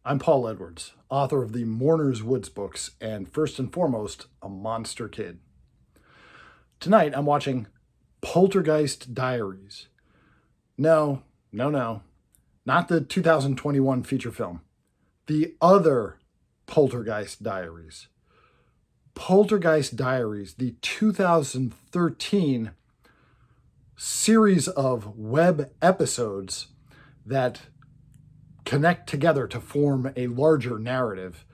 I'm Paul Edwards, author of the Mourners Woods books, and first and foremost, a monster kid. Tonight, I'm watching Poltergeist Diaries. No, not the 2021 feature film. The other Poltergeist Diaries. Poltergeist Diaries, the 2013 series of web episodes that connect together to form a larger narrative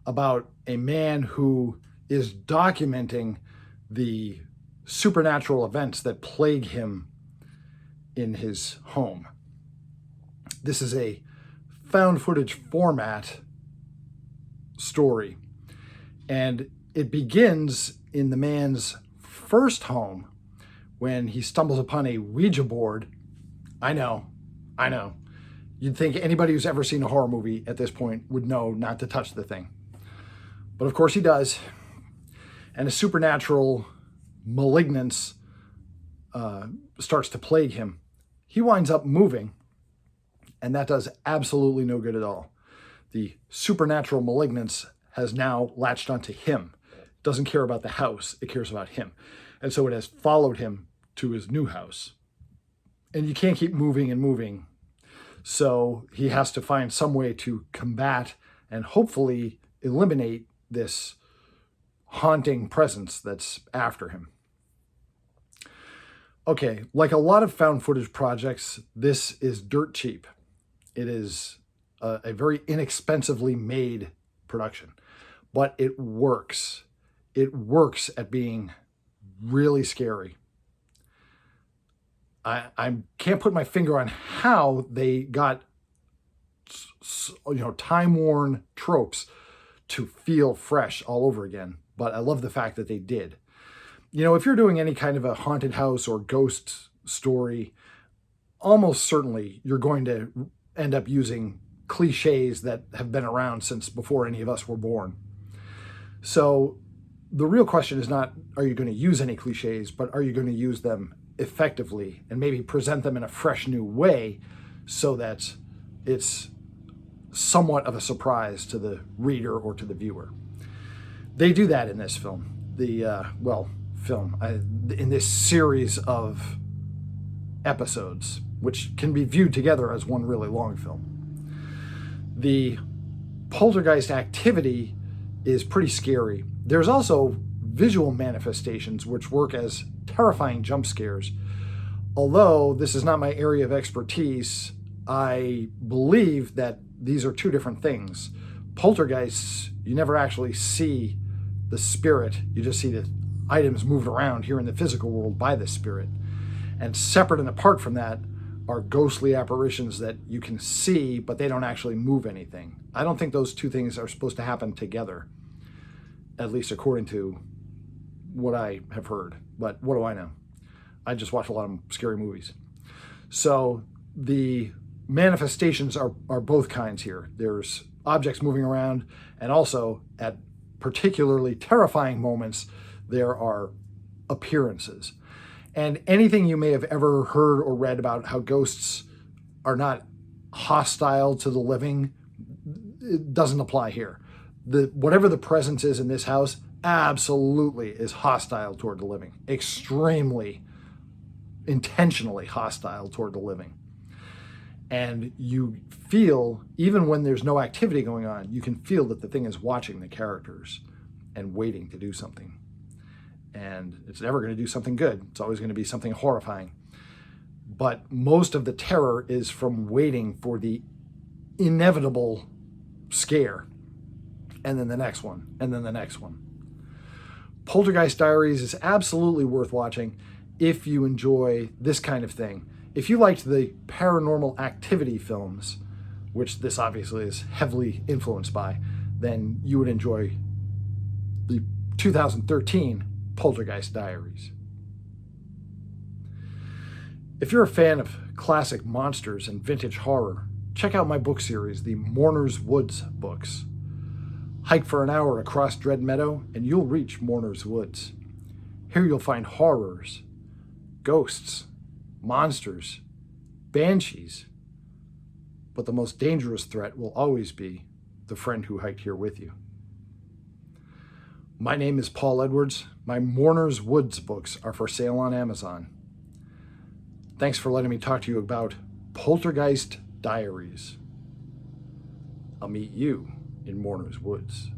about a man who is documenting the supernatural events that plague him in his home. This is a found footage format story, and it begins in the man's first home when he stumbles upon a Ouija board. I know. You'd think anybody who's ever seen a horror movie at this point would know not to touch the thing. But of course he does. And a supernatural malignance starts to plague him. He winds up moving, and that does absolutely no good at all. The supernatural malignance has now latched onto him. It doesn't care about the house, it cares about him. And so it has followed him to his new house. And you can't keep moving and moving. So he has to find some way to combat and hopefully eliminate this haunting presence that's after him. Okay, like a lot of found footage projects, this is dirt cheap. It is a very inexpensively made production, but it works. It works at being really scary. I can't put my finger on how they got time-worn tropes to feel fresh all over again, but I love the fact that they did. If you're doing any kind of a haunted house or ghost story, almost certainly you're going to end up using cliches that have been around since before any of us were born. So the real question is not, are you going to use any cliches, but are you going to use them effectively and maybe present them in a fresh new way so that it's somewhat of a surprise to the reader or to the viewer. They do that in this film. In this series of episodes, which can be viewed together as one really long film. The poltergeist activity is pretty scary. There's also visual manifestations which work as terrifying jump scares. Although this is not my area of expertise, I believe that these are two different things. Poltergeists, you never actually see the spirit. You just see the items moved around here in the physical world by the spirit. And separate and apart from that are ghostly apparitions that you can see, but they don't actually move anything. I don't think those two things are supposed to happen together, at least according to what I have heard. But what do I know? I just watch a lot of scary movies. So the manifestations are both kinds here. There's objects moving around, and also at particularly terrifying moments, there are appearances. And anything you may have ever heard or read about how ghosts are not hostile to the living, it doesn't apply here. Whatever the presence is in this house absolutely is hostile toward the living, extremely intentionally hostile toward the living. And you feel, even when there's no activity going on, you can feel that the thing is watching the characters and waiting to do something. And it's never going to do something good. It's always going to be something horrifying. But most of the terror is from waiting for the inevitable scare. And then the next one, and then the next one. Poltergeist Diaries is absolutely worth watching if you enjoy this kind of thing. If you liked the paranormal activity films, which this obviously is heavily influenced by, then you would enjoy the 2013 Poltergeist Diaries. If you're a fan of classic monsters and vintage horror, check out my book series, the Mourners Woods books. Hike for an hour across Dread Meadow and you'll reach Mourners Woods. Here you'll find horrors, ghosts, monsters, banshees. But the most dangerous threat will always be the friend who hiked here with you. My name is Paul Edwards. My Mourners Woods books are for sale on Amazon. Thanks for letting me talk to you about Poltergeist Diaries. I'll meet you in Mourners Woods.